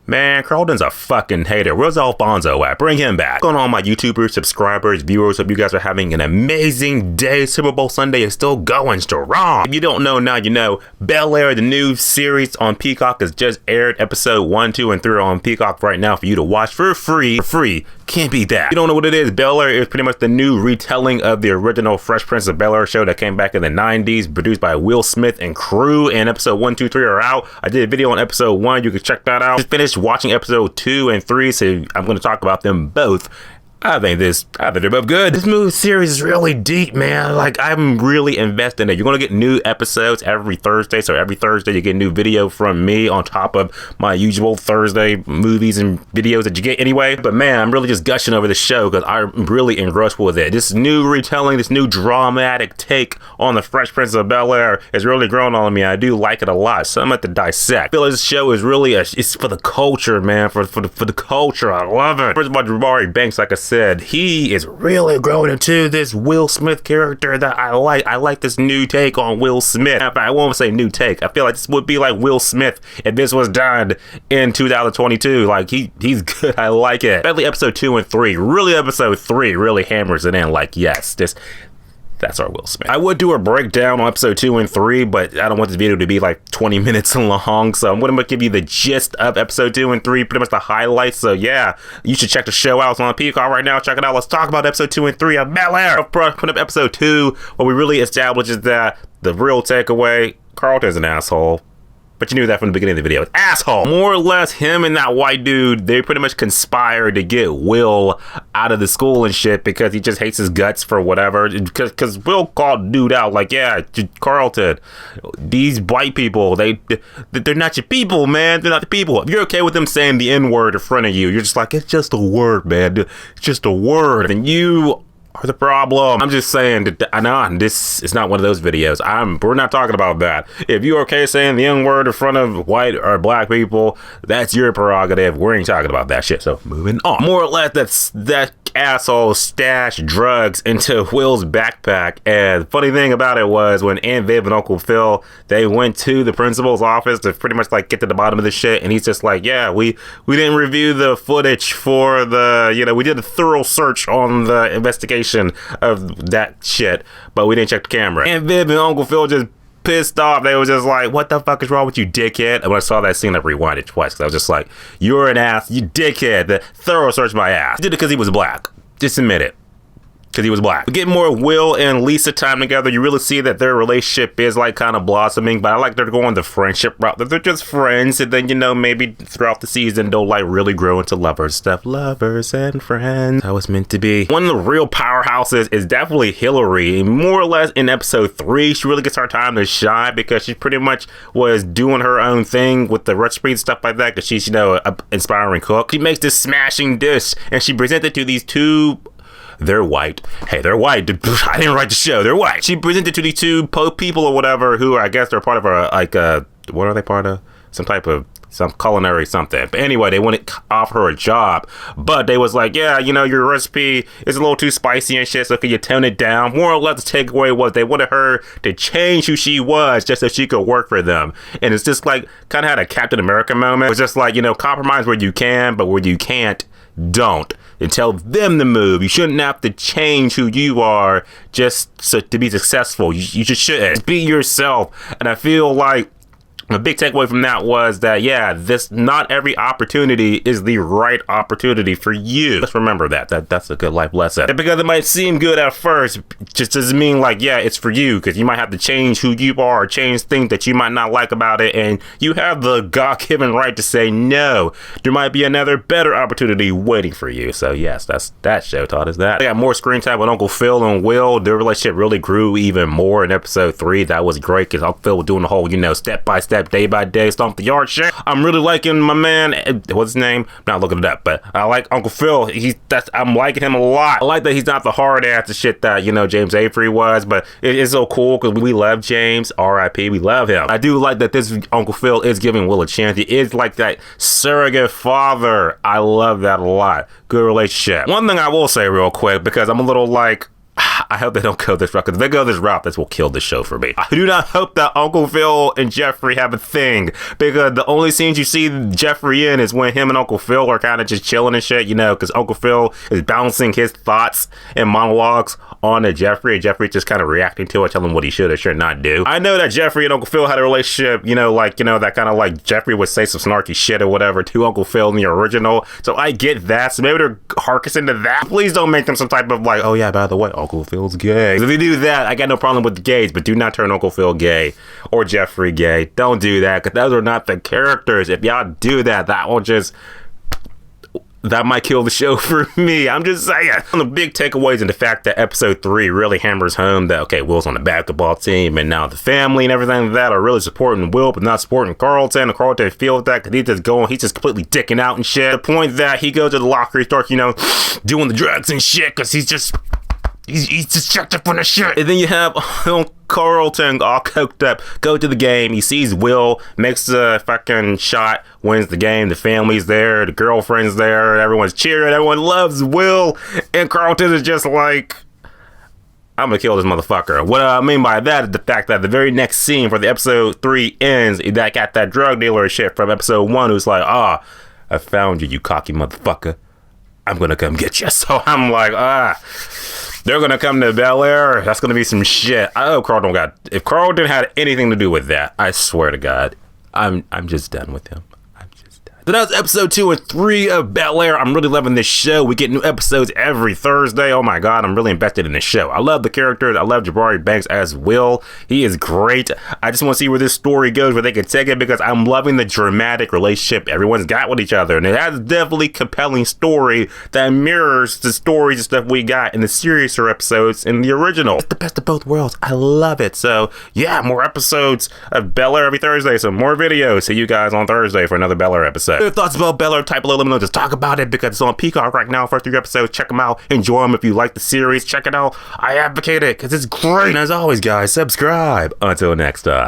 Man, Carlton's a fucking hater. Where's Alfonso at? Bring him back. What's going on, my YouTubers, subscribers, viewers? Hope you guys are having an amazing day. Super Bowl Sunday is still going strong. If you don't know now, you know. Bel-Air, the new series on Peacock, has just aired. Episode 1, 2, and 3 are on Peacock right now for you to watch for free. Can't beat that. If you don't know what it is, Bel-Air is pretty much the new retelling of the original Fresh Prince of Bel-Air show that came back in the 90s, produced by Will Smith and crew, and episode 1, 2, 3 are out. I did a video on episode 1. You can check that out. Just finished watching episode 2 and 3, so I'm going to talk about them both. I think they're both good. This movie series is really deep, man. Like, I'm really invested in it. You're going to get new episodes every Thursday. So every Thursday you get a new video from me on top of my usual Thursday movies and videos that you get anyway. But man, I'm really just gushing over the show because I'm really engrossed with it. This new retelling, this new dramatic take on the Fresh Prince of Bel-Air is really growing on me. I do like it a lot. So I'm going to dissect. I feel like this show is really, it's for the culture, man. For the culture. I love it. First of all, Jabari Banks, like I said, he is really growing into this Will Smith character that I like. I like this new take on Will Smith. In fact, I won't say new take. I feel like this would be like Will Smith if this was done in 2022. Like, he's good. I like it. Especially episode 2 and 3. Really, episode 3 really hammers it in. Like, yes, that's our Will Smith. I would do a breakdown on episode 2 and 3, but I don't want this video to be like 20 minutes long. So I'm going to give you the gist of episode 2 and 3, pretty much the highlights. So yeah, you should check the show out. It's on Peacock right now. Check it out. Let's talk about episode 2 and 3 of Bel-Air. Put up episode 2, where we really establish is that the real takeaway, Carlton's an asshole. But you knew that from the beginning of the video. It's asshole. More or less, him and that white dude, they pretty much conspired to get Will out of the school and shit because he just hates his guts for whatever. Because Will called dude out like, yeah, Carlton, these white people, they're not your people, man. They're not the people. If you're okay with them saying the N-word in front of you, you're just like, it's just a word, man. It's just a word. And you are the problem. I'm just saying that this is not one of those videos. We're not talking about that. If you're okay saying the N-word in front of white or black people, that's your prerogative. We ain't talking about that shit. So moving on. More or less, that asshole stashed drugs into Will's backpack. And the funny thing about it was when Aunt Viv and Uncle Phil, they went to the principal's office to pretty much like get to the bottom of the shit. And he's just like, yeah, we didn't review the footage for the, we did a thorough search on the investigation of that shit, but we didn't check the camera. Aunt Viv and Uncle Phil just pissed off. They was just like, what the fuck is wrong with you, dickhead? And when I saw that scene, I rewinded twice because I was just like, you're an ass, you dickhead. The thorough search my ass. He did it because he was black. Just admit it. Because he was black. We get more Will and Lisa time together. You really see that their relationship is like kind of blossoming, but I like they're going the friendship route. That they're just friends, and then maybe throughout the season they'll like really grow into lovers stuff. Lovers and friends. How it's meant to be. One of the real powerhouses is definitely Hilary. More or less in episode 3, she really gets her time to shine because she pretty much was doing her own thing with the recipe and stuff like that because she's, an inspiring cook. She makes this smashing dish and she presents it to these two. They're white. Hey, they're white. I didn't write the show. They're white. She presented to these two people or whatever who I guess they're part of what are they part of? Some culinary something. But anyway, they wanted to offer her a job. But they was like, yeah, your recipe is a little too spicy and shit, so can you tone it down? More or less the takeaway was they wanted her to change who she was just so she could work for them. And it's just like, kind of had a Captain America moment. It was just like, compromise where you can, but where you can't, don't. And tell them to move. You shouldn't have to change who you are just to be successful. You just shouldn't. Be yourself. And I feel like a big takeaway from that was that, yeah, not every opportunity is the right opportunity for you. Let's remember that's a good life lesson. And because it might seem good at first, just doesn't mean like, yeah, it's for you, because you might have to change who you are, change things that you might not like about it, and you have the God-given right to say no. There might be another better opportunity waiting for you. So yes, that show taught us that. I got more screen time with Uncle Phil and Will. Their relationship really grew even more in episode 3. That was great because Uncle Phil was doing the whole, step by step, day by day, stomp the yard shit. I'm really liking my man. What's his name? I'm not looking it up, but I like Uncle Phil. I'm liking him a lot. I like that he's not the hard ass shit that James Avery was, but it is so cool because we love James. R.I.P. We love him. I do like that this Uncle Phil is giving Will a chance. He is like that surrogate father. I love that a lot. Good relationship. One thing I will say real quick, because I'm a little like, I hope they don't go this route, because if they go this route, this will kill the show for me. I do not hope that Uncle Phil and Jeffrey have a thing, because the only scenes you see Jeffrey in is when him and Uncle Phil are kind of just chilling and shit, you know, because Uncle Phil is bouncing his thoughts and monologues onto Jeffrey, and Jeffrey just kind of reacting to it, telling him what he should or should not do. I know that Jeffrey and Uncle Phil had a relationship, you know, like, you know, that kind of like Jeffrey would say some snarky shit or whatever to Uncle Phil in the original, so I get that. So maybe they're harkissing to that. Please don't make them some type of like, oh yeah, by the way, Uncle Phil's gay. If they do that, I got no problem with the gays, but do not turn Uncle Phil gay or Jeffrey gay. Don't do that, because those are not the characters. If y'all do that, that might kill the show for me. I'm just saying. One of the big takeaways in the fact that episode 3 really hammers home that, okay, Will's on the basketball team, and now the family and everything like that are really supporting Will, but not supporting Carlton. And Carlton feels that because he's just completely dicking out and shit. The point that he goes to the locker, he starts, you know, doing the drugs and shit, because he's just checked up on the shit. And then you have Carlton all coked up, go to the game. He sees Will, makes a fucking shot, wins the game. The family's there, the girlfriend's there, everyone's cheering, everyone loves Will. And Carlton is just like, I'm gonna kill this motherfucker. What I mean by that is the fact that the very next scene for the episode 3 ends, that got that drug dealer and shit from episode 1 who's like, I found you, you cocky motherfucker. I'm gonna come get you. So I'm like, they're gonna come to Bel-Air. That's gonna be some shit. I hope if Carlton had anything to do with that, I swear to God, I'm just done with him. So that was episode 2 and 3 of Bel-Air. I'm really loving this show. We get new episodes every Thursday. Oh my God, I'm really invested in this show. I love the characters. I love Jabari Banks as Will. He is great. I just want to see where this story goes, where they can take it, because I'm loving the dramatic relationship everyone's got with each other. And it has definitely compelling story that mirrors the stories and stuff we got in the seriouser episodes in the original. It's the best of both worlds. I love it. So yeah, more episodes of Bel-Air every Thursday. So more videos. See you guys on Thursday for another Bel-Air episode. Your thoughts about Bel-Air, type below, let me know. Just talk about it, because it's on Peacock right now. First 3 episodes, check them out, enjoy them. If you like the series, check it out. I advocate it because it's great. And as always, guys, subscribe. Until next time.